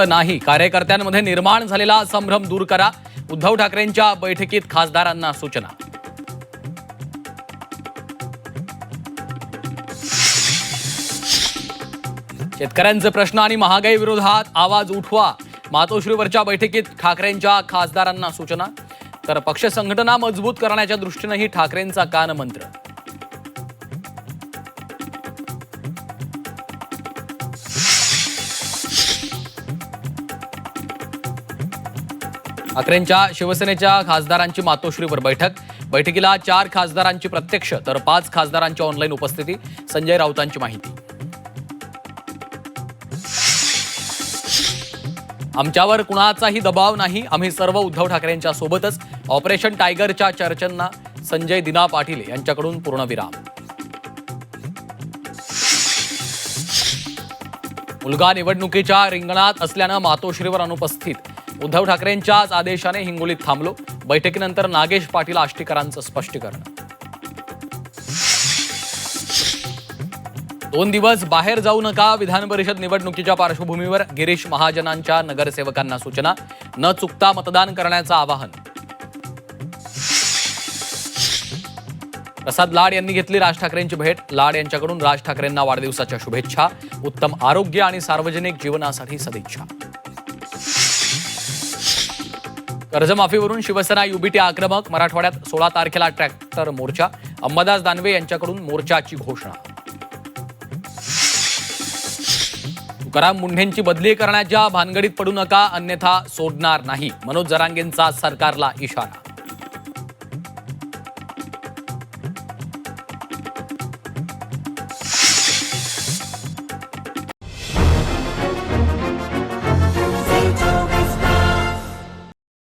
नाही, कार्यकर्त्यांमध्ये निर्माण झालेला संभ्रम दूर करा. उद्धव ठाकरेंच्या बैठकीत खासदारांना सूचना. शेतकऱ्यांचे प्रश्न आणि महागाई विरोधात आवाज उठवा. मातोश्रीवरच्या बैठकीत ठाकरेंच्या खासदारांना सूचना. तर पक्ष संघटना मजबूत करण्याच्या दृष्टीनेही ठाकरेंचा कानमंत्र. ठाकरेंच्या शिवसेनेच्या खासदारांची मातोश्रीवर बैठकीला 4 खासदारांची प्रत्यक्ष तर 5 खासदारांची ऑनलाईन उपस्थिती. संजय राऊतांची माहिती. आमच्यावर कुणाचाही दबाव नाही, आम्ही सर्व उद्धव ठाकरेंच्या सोबतच. ऑपरेशन टायगरच्या चर्चांना संजय दिना पाटील यांच्याकडून पूर्णविराम. मुलगा निवडणुकीच्या रिंगणात असल्यानं मातोश्रीवर अनुपस्थित. उद्धव ठाकरेंच्याच आदेशाने हिंगोलीत थांबलो. बैठकीनंतर नागेश पाटील आष्टीकरांचं स्पष्टीकरण. 2 दिवस बाहेर जाऊ नका. विधान परिषद निवडणुकीच्या पार्श्वभूमीवर गिरीश महाजनांच्या नगरसेवकांना सूचना. न चुकता मतदान करण्याचं आवाहन. प्रसाद लाड यांनी घेतली राज ठाकरेंची भेट. लाड यांच्याकडून राज ठाकरेंना वाढदिवसाच्या शुभेच्छा. उत्तम आरोग्य आणि सार्वजनिक जीवनासाठी सदिच्छा. कर्जमाफीवरून शिवसेना युबीटी आक्रमक. मराठवाड्यात 16 तारखेला ट्रॅक्टर मोर्चा. अंबादास दानवे यांच्याकडून मोर्चाची घोषणा. तुकाराम मुंढेंची बदली करण्याच्या भानगडीत पडू नका, अन्यथा सोडणार नाही. मनोज जरांगेंचा सरकारला इशारा.